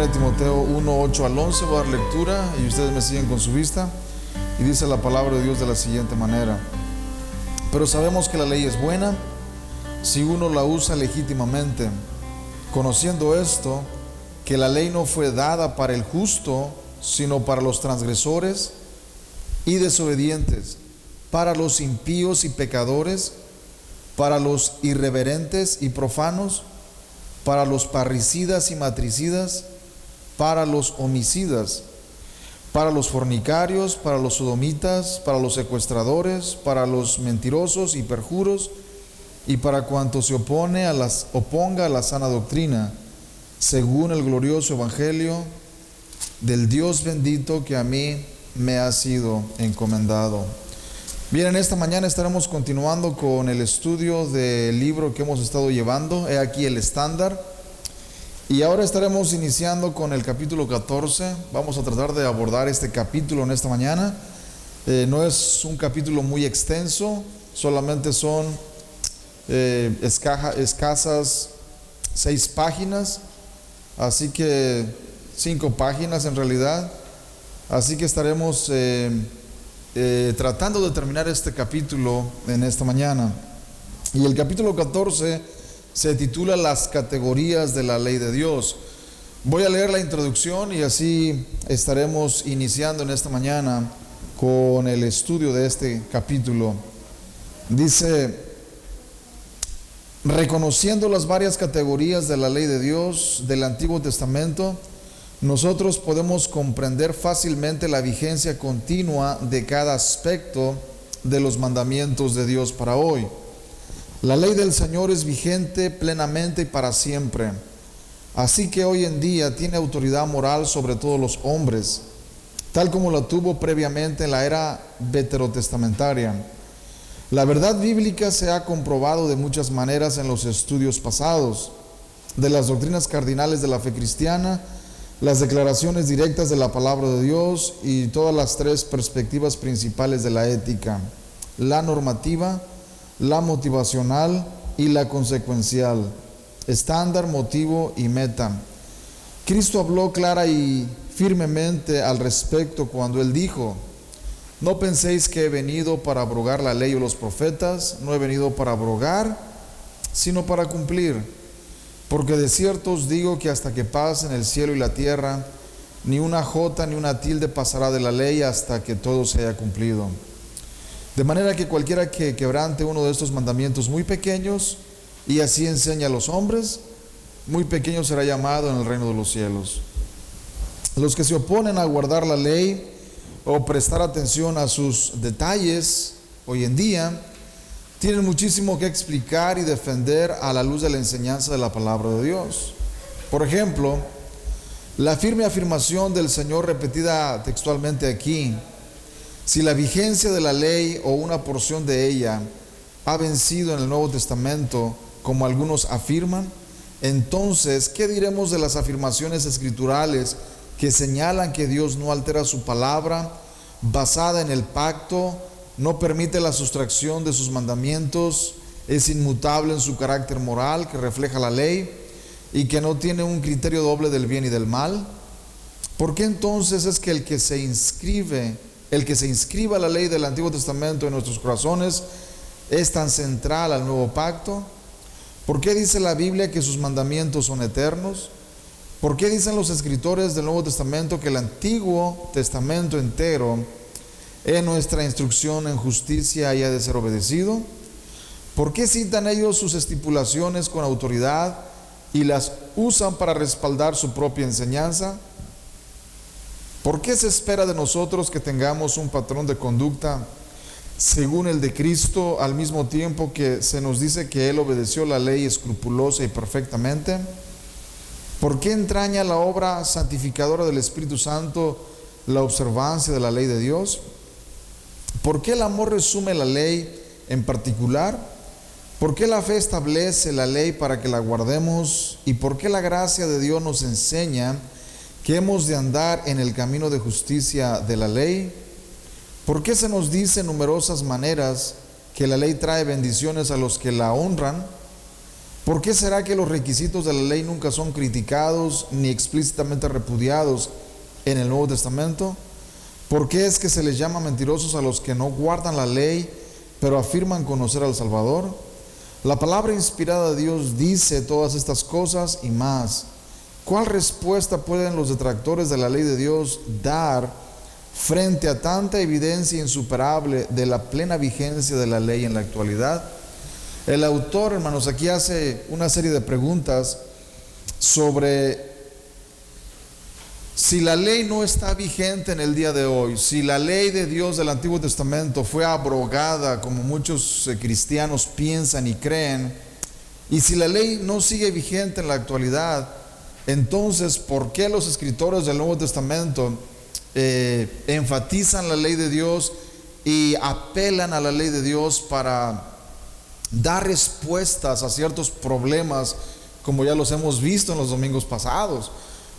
1 Timoteo 1, 8 al 11, voy a dar lectura y ustedes me siguen con su vista. Y dice la palabra de Dios de la siguiente manera: pero sabemos que la ley es buena si uno la usa legítimamente, conociendo esto, que la ley no fue dada para el justo, sino para los transgresores y desobedientes, para los impíos y pecadores, para los irreverentes y profanos, para los parricidas y matricidas, para los homicidas, para los fornicarios, para los sodomitas, para los secuestradores, para los mentirosos y perjuros, y para cuanto se oponga a la sana doctrina, según el glorioso evangelio del Dios bendito que a mí me ha sido encomendado. Bien, en esta mañana estaremos continuando con el estudio del libro que hemos estado llevando. He aquí el estándar. Y ahora estaremos iniciando con el capítulo 14. Vamos a tratar de abordar este capítulo en esta mañana. No es un capítulo muy extenso, solamente son escasas 6 páginas, así que 5 páginas en realidad. Así que estaremos tratando de terminar este capítulo en esta mañana. Y el capítulo 14 se titula Las categorías de la ley de Dios. Voy a leer la introducción y así estaremos iniciando en esta mañana con el estudio de este capítulo. Dice: reconociendo las varias categorías de la ley de Dios del Antiguo Testamento, nosotros podemos comprender fácilmente la vigencia continua de cada aspecto de los mandamientos de Dios para hoy. La ley del Señor es vigente plenamente y para siempre. Así que hoy en día tiene autoridad moral sobre todos los hombres, tal como la tuvo previamente en la era veterotestamentaria. La verdad bíblica se ha comprobado de muchas maneras en los estudios pasados, de las doctrinas cardinales de la fe cristiana, las declaraciones directas de la palabra de Dios y todas las 3 perspectivas principales de la ética: la normativa, la motivacional y la consecuencial, estándar, motivo y meta. Cristo habló clara y firmemente al respecto cuando Él dijo: no penséis que he venido para abrogar la ley o los profetas. No he venido para abrogar, sino para cumplir. Porque de cierto os digo que hasta que pasen el cielo y la tierra, ni una jota ni una tilde pasará de la ley hasta que todo se haya cumplido. De manera que cualquiera que quebrante uno de estos mandamientos muy pequeños y así enseña a los hombres, muy pequeño será llamado en el reino de los cielos. Los que se oponen a guardar la ley o prestar atención a sus detalles hoy en día tienen muchísimo que explicar y defender a la luz de la enseñanza de la palabra de Dios. Por ejemplo, la firme afirmación del Señor repetida textualmente aquí: si la vigencia de la ley o una porción de ella ha vencido en el Nuevo Testamento, como algunos afirman, entonces, ¿qué diremos de las afirmaciones escriturales que señalan que Dios no altera su palabra, basada en el pacto, no permite la sustracción de sus mandamientos, es inmutable en su carácter moral que refleja la ley y que no tiene un criterio doble del bien y del mal? ¿Por qué entonces es que el que se inscriba la ley del Antiguo Testamento en nuestros corazones es tan central al nuevo pacto? ¿Por qué dice la Biblia que sus mandamientos son eternos? ¿Por qué dicen los escritores del Nuevo Testamento que el Antiguo Testamento entero en nuestra instrucción en justicia haya de ser obedecido? ¿Por qué citan ellos sus estipulaciones con autoridad y las usan para respaldar su propia enseñanza? ¿Por qué se espera de nosotros que tengamos un patrón de conducta según el de Cristo, al mismo tiempo que se nos dice que Él obedeció la ley escrupulosa y perfectamente? ¿Por qué entraña la obra santificadora del Espíritu Santo la observancia de la ley de Dios? ¿Por qué el amor resume la ley en particular? ¿Por qué la fe establece la ley para que la guardemos? ¿Y por qué la gracia de Dios nos enseña que hemos de andar en el camino de justicia de la ley? ¿Por qué se nos dice en numerosas maneras que la ley trae bendiciones a los que la honran? ¿Por qué será que los requisitos de la ley nunca son criticados ni explícitamente repudiados en el Nuevo Testamento? ¿Por qué es que se les llama mentirosos a los que no guardan la ley, pero afirman conocer al Salvador? La palabra inspirada de Dios dice todas estas cosas y más. ¿Cuál respuesta pueden los detractores de la ley de Dios dar frente a tanta evidencia insuperable de la plena vigencia de la ley en la actualidad? El autor, hermanos, aquí hace una serie de preguntas sobre si la ley no está vigente en el día de hoy, si la ley de Dios del Antiguo Testamento fue abrogada, como muchos cristianos piensan y creen, y si la ley no sigue vigente en la actualidad, entonces, ¿por qué los escritores del Nuevo Testamento enfatizan la ley de Dios y apelan a la ley de Dios para dar respuestas a ciertos problemas, como ya los hemos visto en los domingos pasados?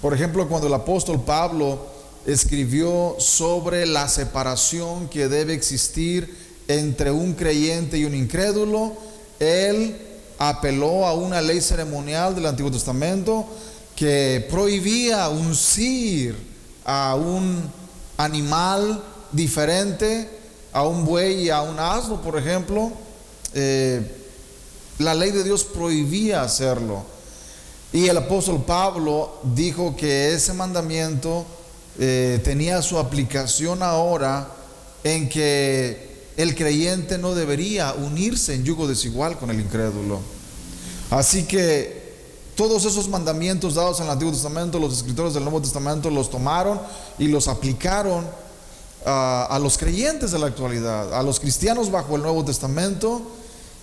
Por ejemplo, cuando el apóstol Pablo escribió sobre la separación que debe existir entre un creyente y un incrédulo, él apeló a una ley ceremonial del Antiguo Testamento que prohibía uncir a un animal diferente, a un buey y a un asno, por ejemplo. La ley de Dios prohibía hacerlo, y el apóstol Pablo dijo que ese mandamiento tenía su aplicación ahora, en que el creyente no debería unirse en yugo desigual con el incrédulo. Así que todos esos mandamientos dados en el Antiguo Testamento, los escritores del Nuevo Testamento los tomaron y los aplicaron a los creyentes de la actualidad, a los cristianos bajo el Nuevo Testamento.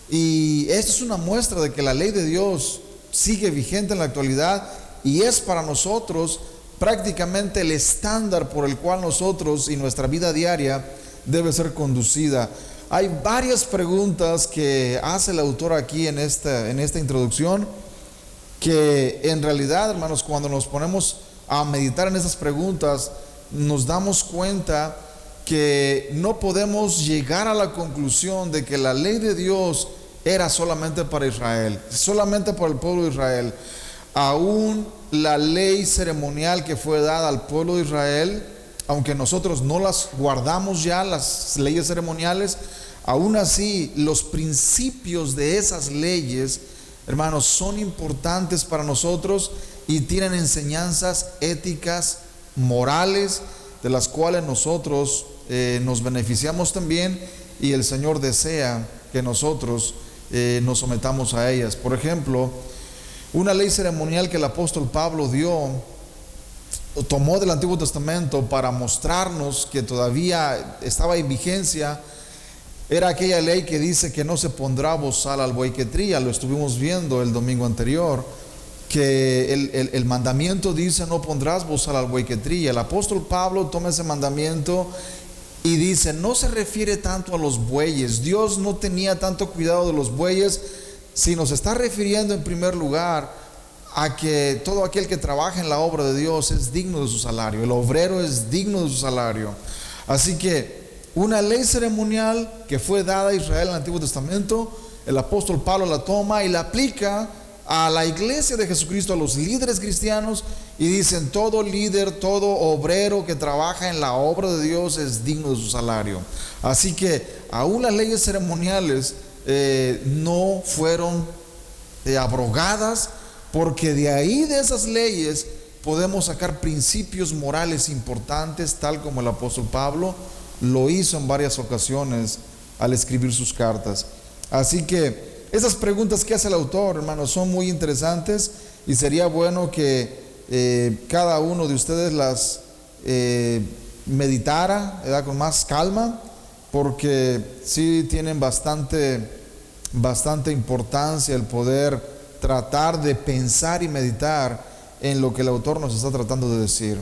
Y esto es una muestra de que la ley de Dios sigue vigente en la actualidad y es para nosotros prácticamente el estándar por el cual nosotros y nuestra vida diaria debe ser conducida. Hay varias preguntas que hace el autor aquí en esta introducción, que en realidad, hermanos, cuando nos ponemos a meditar en esas preguntas, nos damos cuenta que no podemos llegar a la conclusión de que la ley de Dios era solamente para Israel, solamente para el pueblo de Israel. Aún la ley ceremonial que fue dada al pueblo de Israel, aunque nosotros no las guardamos ya, las leyes ceremoniales, aún así los principios de esas leyes, hermanos, son importantes para nosotros y tienen enseñanzas éticas, morales, de las cuales nosotros nos beneficiamos también, y el Señor desea que nosotros nos sometamos a ellas. Por ejemplo, una ley ceremonial que el apóstol Pablo tomó del Antiguo Testamento para mostrarnos que todavía estaba en vigencia, era aquella ley que dice que no se pondrá bozal al buey que trilla. Lo estuvimos viendo el domingo anterior, que el mandamiento dice: no pondrás bozal al buey que trilla. El apóstol Pablo toma ese mandamiento y dice: no se refiere tanto a los bueyes. Dios no tenía tanto cuidado de los bueyes, sino se está refiriendo en primer lugar a que todo aquel que trabaja en la obra de Dios es digno de su salario. El obrero es digno de su salario. Así que una ley ceremonial que fue dada a Israel en el Antiguo Testamento, el apóstol Pablo la toma y la aplica a la iglesia de Jesucristo, a los líderes cristianos, y dicen: todo líder, todo obrero que trabaja en la obra de Dios es digno de su salario. Así que aún las leyes ceremoniales no fueron abrogadas, porque de ahí, de esas leyes, podemos sacar principios morales importantes, tal como el apóstol Pablo lo hizo en varias ocasiones al escribir sus cartas. Así que esas preguntas que hace el autor, hermanos, son muy interesantes, y sería bueno que cada uno de ustedes las meditara, ¿verdad?, con más calma, porque sí tienen bastante importancia el poder tratar de pensar y meditar en lo que el autor nos está tratando de decir.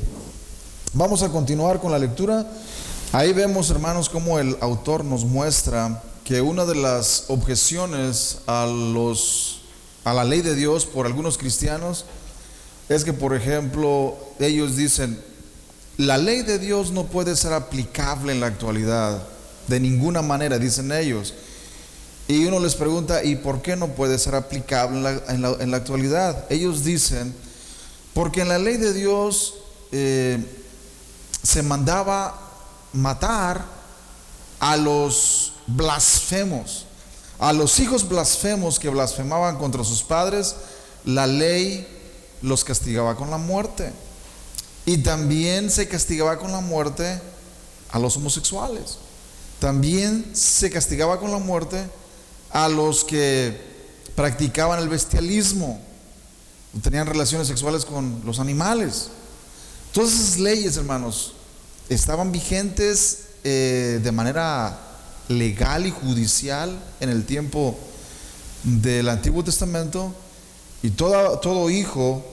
Vamos a continuar con la lectura. Ahí vemos, hermanos, cómo el autor nos muestra que una de las objeciones a la ley de Dios por algunos cristianos es que, por ejemplo, ellos dicen: la ley de Dios no puede ser aplicable en la actualidad de ninguna manera, dicen ellos. Y uno les pregunta, ¿y por qué no puede ser aplicable en la actualidad? Ellos dicen, porque en la ley de Dios se mandaba matar a los blasfemos, a los hijos blasfemos que blasfemaban contra sus padres. La ley los castigaba con la muerte, y también se castigaba con la muerte a los homosexuales, también se castigaba con la muerte a los que practicaban el bestialismo, tenían relaciones sexuales con los animales. Todas esas leyes, hermanos, estaban vigentes de manera legal y judicial en el tiempo del Antiguo Testamento, y todo hijo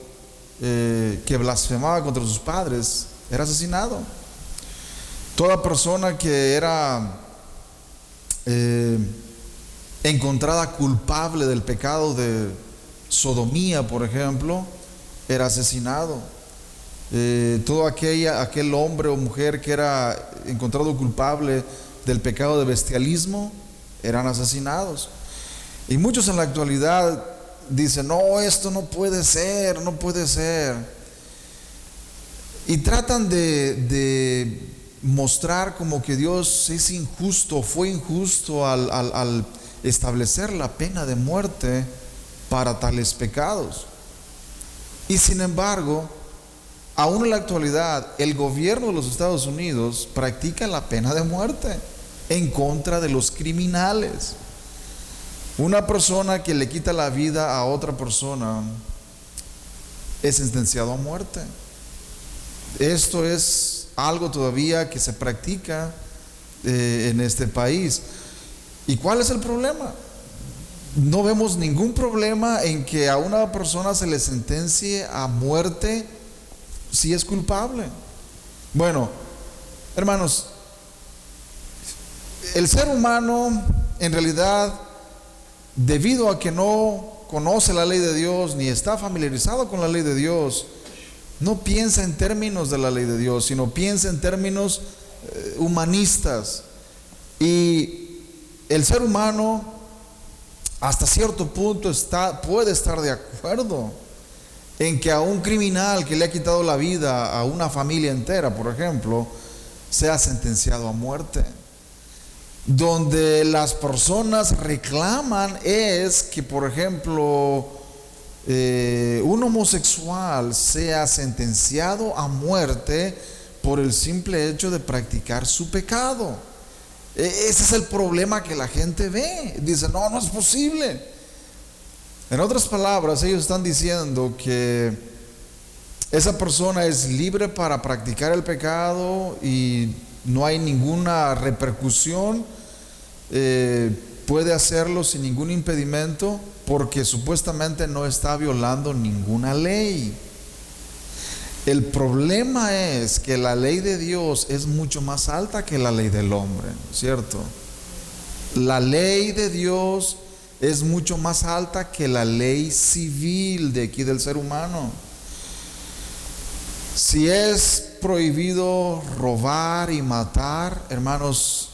que blasfemaba contra sus padres era asesinado. Toda persona que era encontrada culpable del pecado de sodomía, por ejemplo, era asesinado. Todo aquel hombre o mujer que era encontrado culpable del pecado de bestialismo eran asesinados. Y muchos en la actualidad dicen, no, esto no puede ser, no puede ser. Y tratan de mostrar como que Dios es injusto, fue injusto al establecer la pena de muerte para tales pecados. Y sin embargo, aún en la actualidad, el gobierno de los Estados Unidos practica la pena de muerte en contra de los criminales. Una persona que le quita la vida a otra persona es sentenciado a muerte. Esto es algo todavía que se practica en este país. ¿Y cuál es el problema? No vemos ningún problema en que a una persona se le sentencie a muerte si es culpable. Bueno, hermanos, el ser humano en realidad, debido a que no conoce la ley de Dios ni está familiarizado con la ley de Dios, no piensa en términos de la ley de Dios, sino piensa en términos humanistas. Y el ser humano hasta cierto punto puede estar de acuerdo en que a un criminal que le ha quitado la vida a una familia entera, por ejemplo, sea sentenciado a muerte. Donde las personas reclaman es que, por ejemplo, un homosexual sea sentenciado a muerte por el simple hecho de practicar su pecado. Ese es el problema que la gente ve. Dice, no, no es posible. En otras palabras, ellos están diciendo que esa persona es libre para practicar el pecado y no hay ninguna repercusión, puede hacerlo sin ningún impedimento porque supuestamente no está violando ninguna ley. El problema es que la ley de Dios es mucho más alta que la ley del hombre, ¿cierto? La ley de Dios es mucho más alta que la ley civil de aquí del ser humano. Si es prohibido robar y matar, hermanos,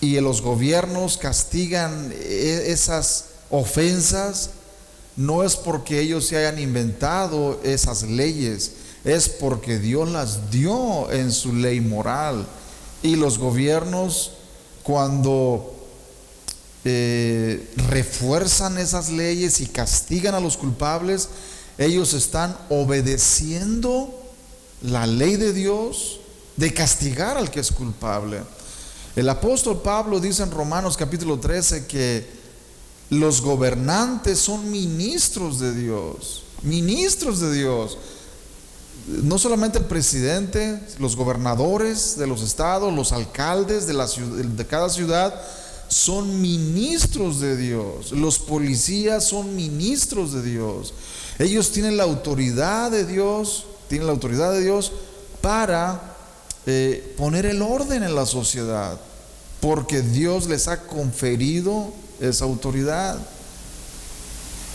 y los gobiernos castigan esas ofensas, no es porque ellos se hayan inventado esas leyes, es porque Dios las dio en su ley moral. Y los gobiernos, cuando refuerzan esas leyes y castigan a los culpables, ellos están obedeciendo la ley de Dios de castigar al que es culpable. El apóstol Pablo dice en Romanos capítulo 13 que los gobernantes son ministros de Dios, ministros de Dios. No solamente el presidente, los gobernadores de los estados, los alcaldes de cada ciudad son ministros de Dios. Los policías son ministros de Dios. Ellos tienen la autoridad de Dios, para poner el orden en la sociedad, porque Dios les ha conferido esa autoridad.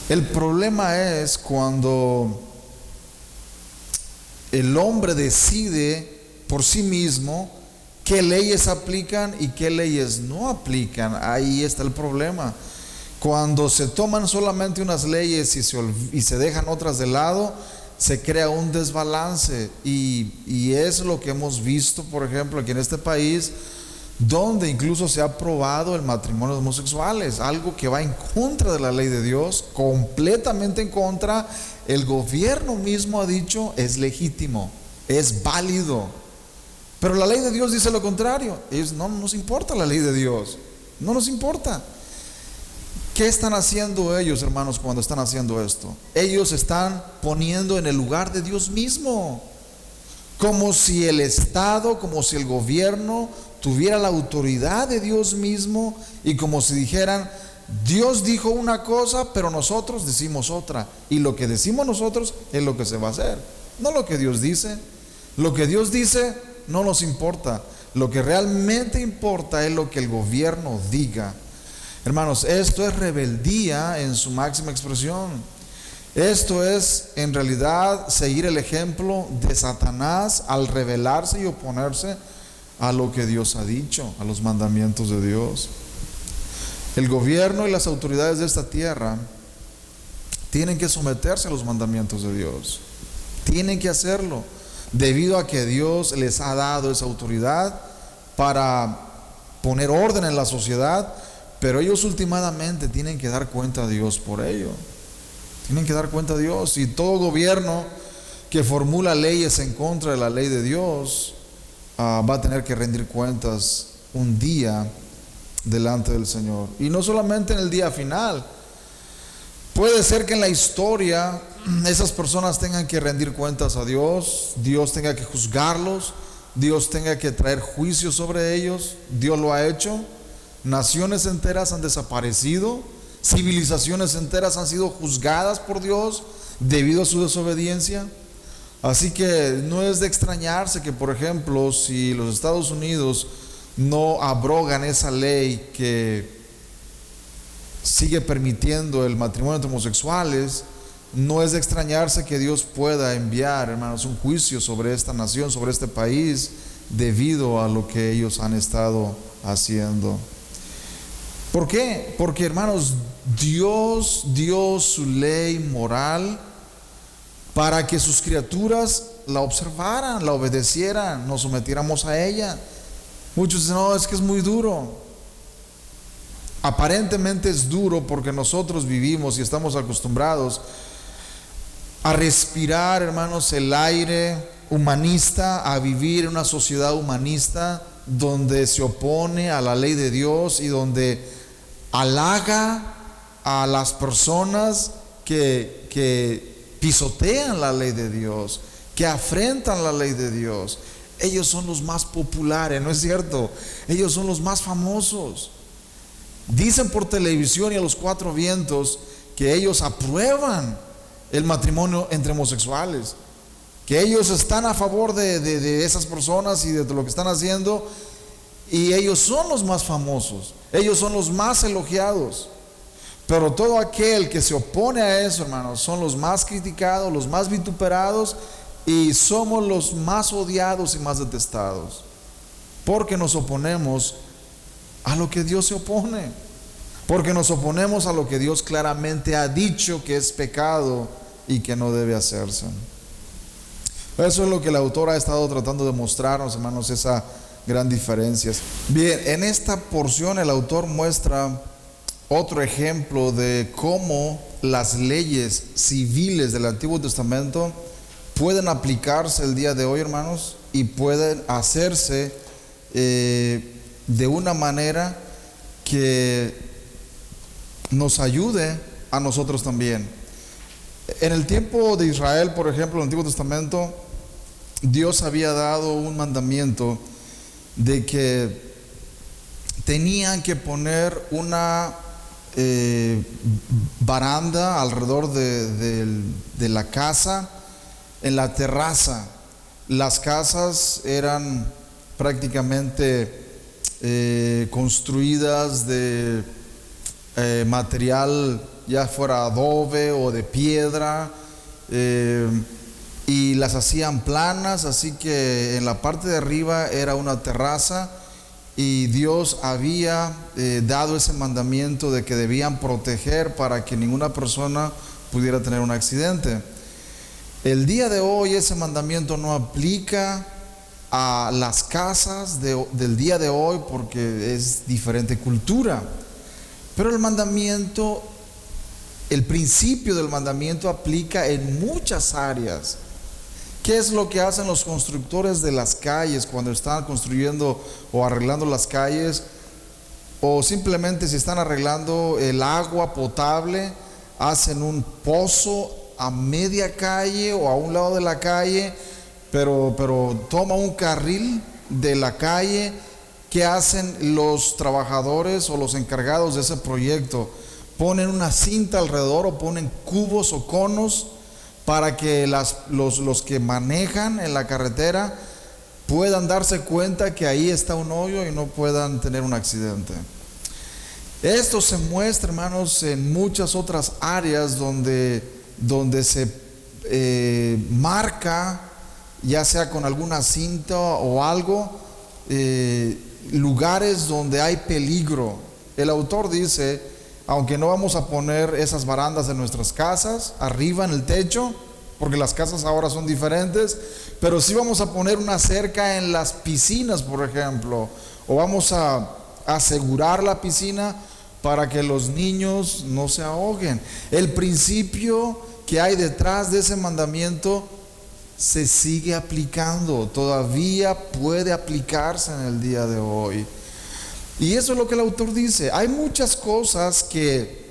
El problema es cuando el hombre decide por sí mismo qué leyes aplican y qué leyes no aplican. Ahí está el problema. Cuando se toman solamente unas leyes y se dejan otras de lado, se crea un desbalance, y es lo que hemos visto, por ejemplo, aquí en este país, donde incluso se ha aprobado el matrimonio de homosexuales, algo que va en contra de la ley de Dios, completamente en contra. El gobierno mismo ha dicho es legítimo, es válido, pero la ley de Dios dice lo contrario. Ellos no nos importa la ley de Dios, no nos importa. ¿Qué están haciendo ellos, hermanos, cuando están haciendo esto? Ellos están poniendo en el lugar de Dios mismo, como si el Estado, como si el gobierno tuviera la autoridad de Dios mismo, y como si dijeran: Dios dijo una cosa, pero nosotros decimos otra, y lo que decimos nosotros es lo que se va a hacer, no lo que Dios dice. Lo que Dios dice no nos importa, lo que realmente importa es lo que el gobierno diga. Hermanos, esto es rebeldía en su máxima expresión. Esto es en realidad seguir el ejemplo de Satanás al rebelarse y oponerse a lo que Dios ha dicho, a los mandamientos de Dios. El gobierno y las autoridades de esta tierra tienen que someterse a los mandamientos de Dios. Tienen que hacerlo, debido a que Dios les ha dado esa autoridad para poner orden en la sociedad. Pero ellos últimamente tienen que dar cuenta a Dios por ello. Tienen que dar cuenta a Dios. Y todo gobierno que formula leyes en contra de la ley de Dios va a tener que rendir cuentas un día delante del Señor. Y no solamente en el día final. Puede ser que en la historia esas personas tengan que rendir cuentas a Dios. Dios tenga que juzgarlos. Dios tenga que traer juicio sobre ellos. Dios lo ha hecho. Naciones enteras han desaparecido, civilizaciones enteras han sido juzgadas por Dios debido a su desobediencia. Así que no es de extrañarse que, por ejemplo, si los Estados Unidos no abrogan esa ley que sigue permitiendo el matrimonio entre homosexuales, no es de extrañarse que Dios pueda enviar, hermanos, un juicio sobre esta nación, sobre este país, debido a lo que ellos han estado haciendo. ¿Por qué? Porque, hermanos, Dios dio su ley moral para que sus criaturas la observaran, la obedecieran, nos sometiéramos a ella. Muchos dicen: no, es que es muy duro. Aparentemente es duro porque nosotros vivimos y estamos acostumbrados a respirar, hermanos, el aire humanista, a vivir en una sociedad humanista donde se opone a la ley de Dios y donde halaga a las personas que pisotean la ley de Dios, que afrentan la ley de Dios. Ellos son los más populares, ¿no es cierto? Ellos son los más famosos. Dicen por televisión y a los cuatro vientos que ellos aprueban el matrimonio entre homosexuales, que ellos están a favor de esas personas y de lo que están haciendo, y ellos son los más famosos, ellos son los más elogiados. Pero todo aquel que se opone a eso, hermanos, son los más criticados, los más vituperados, y somos los más odiados y más detestados, porque nos oponemos a lo que Dios se opone, porque nos oponemos a lo que Dios claramente ha dicho que es pecado y que no debe hacerse. Eso es lo que el autor ha estado tratando de mostrarnos, hermanos, esa gran diferencia. Bien, en esta porción el autor muestra otro ejemplo de cómo las leyes civiles del Antiguo Testamento pueden aplicarse el día de hoy, hermanos, y pueden hacerse de una manera que nos ayude a nosotros también. En el tiempo de Israel, por ejemplo, en el Antiguo Testamento, Dios había dado un mandamiento de que tenían que poner una baranda alrededor de la casa, en la terraza. Las casas eran prácticamente construidas de material, ya fuera adobe o de piedra, y las hacían planas, así que en la parte de arriba era una terraza, y Dios había dado ese mandamiento de que debían proteger para que ninguna persona pudiera tener un accidente. El día de hoy ese mandamiento no aplica a las casas del día de hoy porque es diferente cultura, pero el principio del mandamiento aplica en muchas áreas. ¿Qué es lo que hacen los constructores de las calles cuando están construyendo o arreglando las calles? O simplemente si están arreglando el agua potable, hacen un pozo a media calle o a un lado de la calle, pero toma un carril de la calle. ¿Qué hacen los trabajadores o los encargados de ese proyecto? Ponen una cinta alrededor o ponen cubos o conos para que los que manejan en la carretera puedan darse cuenta que ahí está un hoyo y no puedan tener un accidente. Esto se muestra, hermanos, en muchas otras áreas donde se marca, ya sea con alguna cinta o algo, lugares donde hay peligro. El autor dice: aunque no vamos a poner esas barandas en nuestras casas, arriba en el techo, porque las casas ahora son diferentes, pero sí vamos a poner una cerca en las piscinas, por ejemplo, o vamos a asegurar la piscina para que los niños no se ahoguen. El principio que hay detrás de ese mandamiento se sigue aplicando, todavía puede aplicarse en el día de hoy. Y eso es lo que el autor dice. Hay muchas cosas que,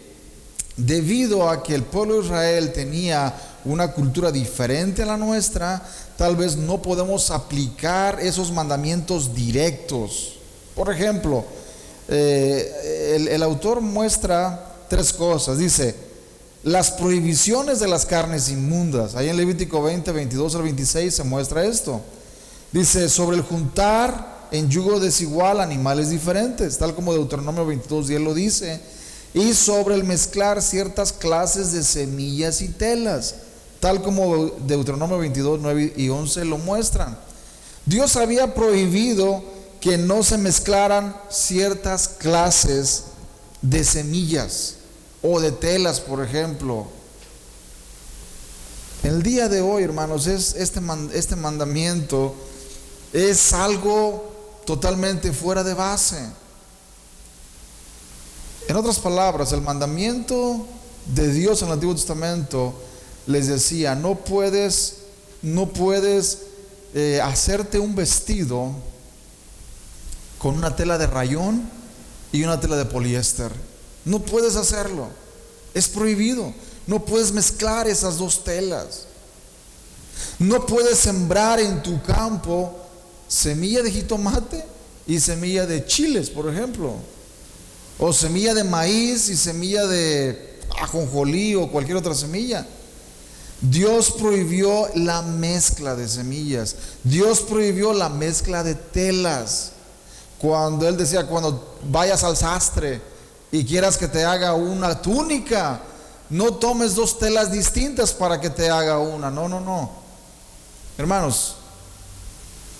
debido a que el pueblo de Israel tenía una cultura diferente a la nuestra, tal vez no podemos aplicar esos mandamientos directos. Por ejemplo, el autor muestra tres cosas. Dice: las prohibiciones de las carnes inmundas. Ahí en Levítico 20, 22 al 26 se muestra esto. Dice: sobre el juntar en yugo desigual animales diferentes, tal como Deuteronomio 22:10 lo dice, y sobre el mezclar ciertas clases de semillas y telas, tal como Deuteronomio 22:9 y 11 lo muestran. Dios había prohibido que no se mezclaran ciertas clases de semillas o de telas, por ejemplo. El día de hoy, hermanos, este mandamiento es algo totalmente fuera de base. En otras palabras, el mandamiento de Dios en el Antiguo Testamento les decía: no puedes hacerte un vestido con una tela de rayón y una tela de poliéster. No puedes hacerlo, es prohibido. No puedes mezclar esas dos telas. No puedes sembrar en tu campo semilla de jitomate y semilla de chiles, por ejemplo, o semilla de maíz y semilla de ajonjolí o cualquier otra semilla. Dios prohibió la mezcla de semillas. Dios prohibió la mezcla de telas. Cuando Él decía: cuando vayas al sastre y quieras que te haga una túnica, no tomes dos telas distintas para que te haga una. No. Hermanos,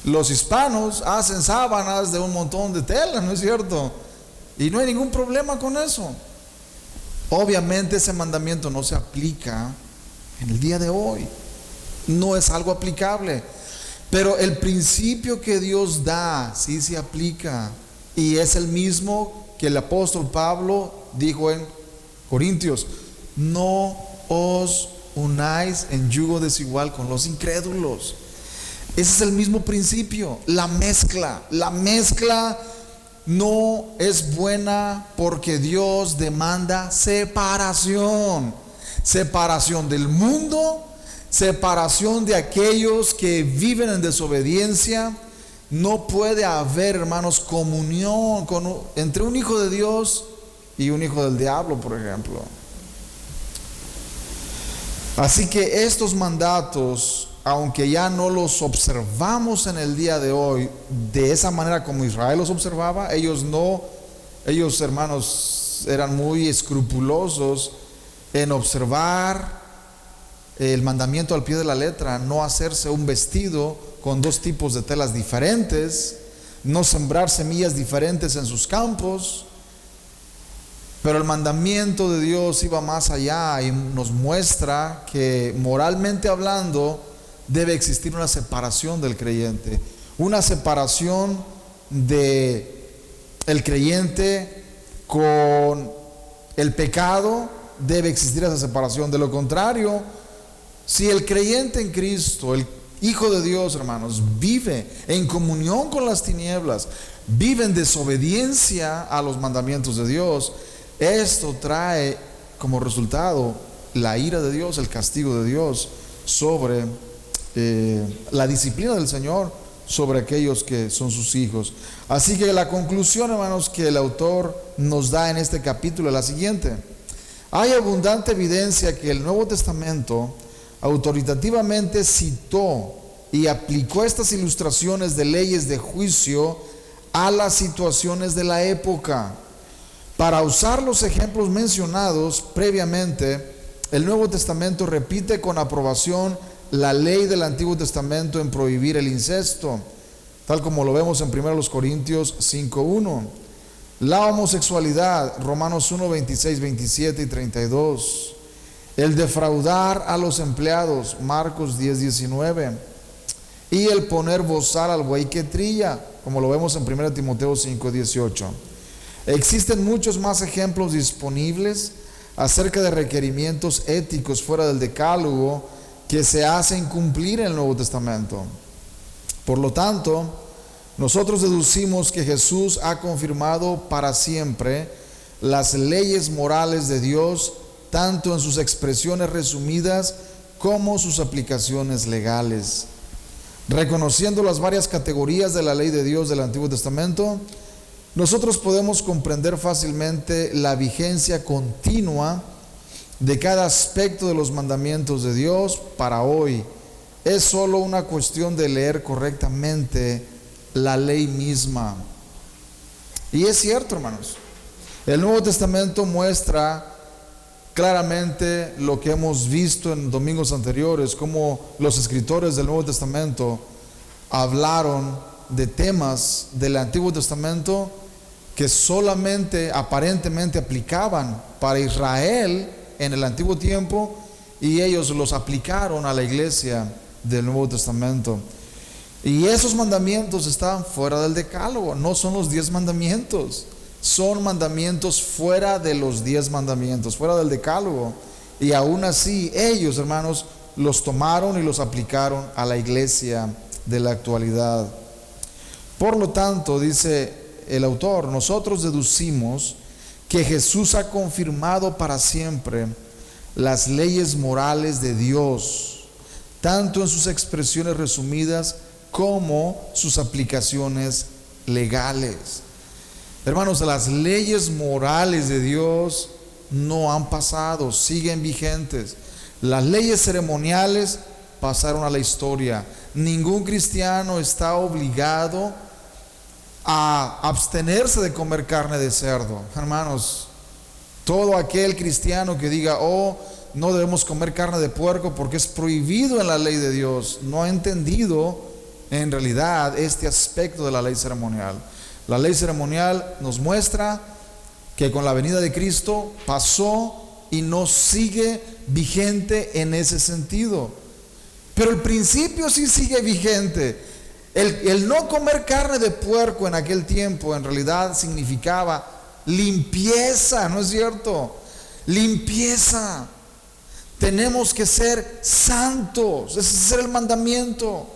los hispanos hacen sábanas de un montón de tela, ¿no es cierto? Y no hay ningún problema con eso. Obviamente ese mandamiento no se aplica en el día de hoy. No es algo aplicable. Pero el principio que Dios da sí se aplica. Y es el mismo que el apóstol Pablo dijo en Corintios: no os unáis en yugo desigual con los incrédulos. Ese es el mismo principio. La mezcla no es buena porque Dios demanda separación del mundo, separación de aquellos que viven en desobediencia. No puede haber, hermanos, comunión entre un hijo de Dios y un hijo del diablo, por ejemplo. Así que estos mandatos, aunque ya no los observamos en el día de hoy de esa manera como Israel los observaba, ellos, hermanos, eran muy escrupulosos en observar el mandamiento al pie de la letra, no hacerse un vestido con dos tipos de telas diferentes, no sembrar semillas diferentes en sus campos. Pero el mandamiento de Dios iba más allá y nos muestra que moralmente hablando debe existir una separación del creyente, una separación de el creyente con el pecado. Debe existir esa separación. De lo contrario, si el creyente en Cristo, el Hijo de Dios, hermanos, vive en comunión con las tinieblas, vive en desobediencia a los mandamientos de Dios, esto trae como resultado la ira de Dios, el castigo de Dios sobre la disciplina del Señor sobre aquellos que son sus hijos. Así que la conclusión, hermanos, que el autor nos da en este capítulo es la siguiente: hay abundante evidencia que el Nuevo Testamento autoritativamente citó y aplicó estas ilustraciones de leyes de juicio a las situaciones de la época. Para usar los ejemplos mencionados previamente, el Nuevo Testamento repite con aprobación la ley del Antiguo Testamento en prohibir el incesto, tal como lo vemos en 1 Corintios 5:1. La homosexualidad, Romanos 1, 26, 27 y 32. El defraudar a los empleados, Marcos 10, 19. Y el poner bozal al buey que trilla, como lo vemos en 1 Timoteo 5, 18. Existen muchos más ejemplos disponibles acerca de requerimientos éticos fuera del decálogo que se hacen cumplir en el Nuevo Testamento. Por lo tanto, nosotros deducimos que Jesús ha confirmado para siempre las leyes morales de Dios, tanto en sus expresiones resumidas como sus aplicaciones legales. Reconociendo las varias categorías de la ley de Dios del Antiguo Testamento, nosotros podemos comprender fácilmente la vigencia continua de cada aspecto de los mandamientos de Dios para hoy. Es solo una cuestión de leer correctamente la ley misma. Y es cierto, hermanos, el Nuevo Testamento muestra claramente lo que hemos visto en domingos anteriores, cómo los escritores del Nuevo Testamento hablaron de temas del Antiguo Testamento que solamente aparentemente aplicaban para Israel en el antiguo tiempo, y ellos los aplicaron a la iglesia del Nuevo Testamento. Y esos mandamientos estaban fuera del decálogo, no son los 10 mandamientos, son mandamientos fuera de los 10 mandamientos, fuera del decálogo. Y aún así ellos, hermanos, los tomaron y los aplicaron a la iglesia de la actualidad. Por lo tanto, dice el autor, nosotros deducimos que Jesús ha confirmado para siempre las leyes morales de Dios, tanto en sus expresiones resumidas como sus aplicaciones legales. Hermanos, las leyes morales de Dios no han pasado, siguen vigentes. Las leyes ceremoniales pasaron a la historia. Ningún cristiano está obligado a abstenerse de comer carne de cerdo. Hermanos, todo aquel cristiano que diga, oh, no debemos comer carne de puerco porque es prohibido en la ley de Dios, no ha entendido en realidad este aspecto de la ley ceremonial. La ley ceremonial nos muestra que con la venida de Cristo pasó y no sigue vigente en ese sentido. Pero el principio sí sigue vigente. El no comer carne de puerco en aquel tiempo en realidad significaba limpieza, ¿no es cierto? Limpieza. Tenemos que ser santos, ese es el mandamiento.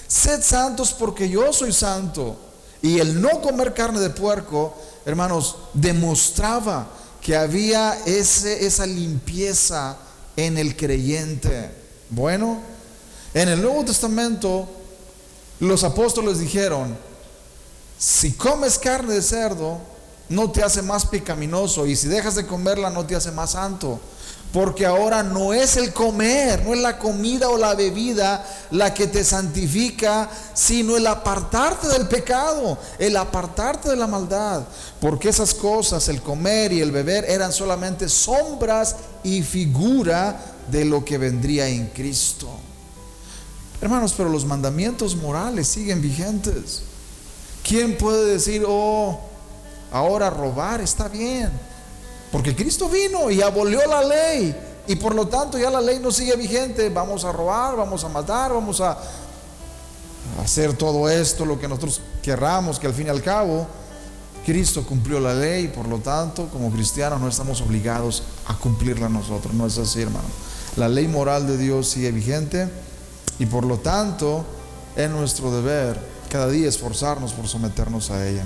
Sed santos porque yo soy santo. Y el no comer carne de puerco, hermanos, demostraba que había esa limpieza en el creyente. Bueno, en el Nuevo Testamento los apóstoles dijeron, si comes carne de cerdo no te hace más pecaminoso, y si dejas de comerla no te hace más santo. Porque ahora no es el comer, no es la comida o la bebida la que te santifica, sino el apartarte del pecado, el apartarte de la maldad. Porque esas cosas, el comer y el beber, eran solamente sombras y figura de lo que vendría en Cristo. Hermanos, pero los mandamientos morales siguen vigentes. ¿Quién puede decir, oh, ahora robar está bien? Porque Cristo vino y abolió la ley, y por lo tanto ya la ley no sigue vigente. Vamos a robar, vamos a matar, vamos a hacer todo esto, lo que nosotros querramos, que al fin y al cabo Cristo cumplió la ley, por lo tanto como cristianos no estamos obligados a cumplirla nosotros. No es así, hermano. La ley moral de Dios sigue vigente, y por lo tanto es nuestro deber cada día esforzarnos por someternos a ella.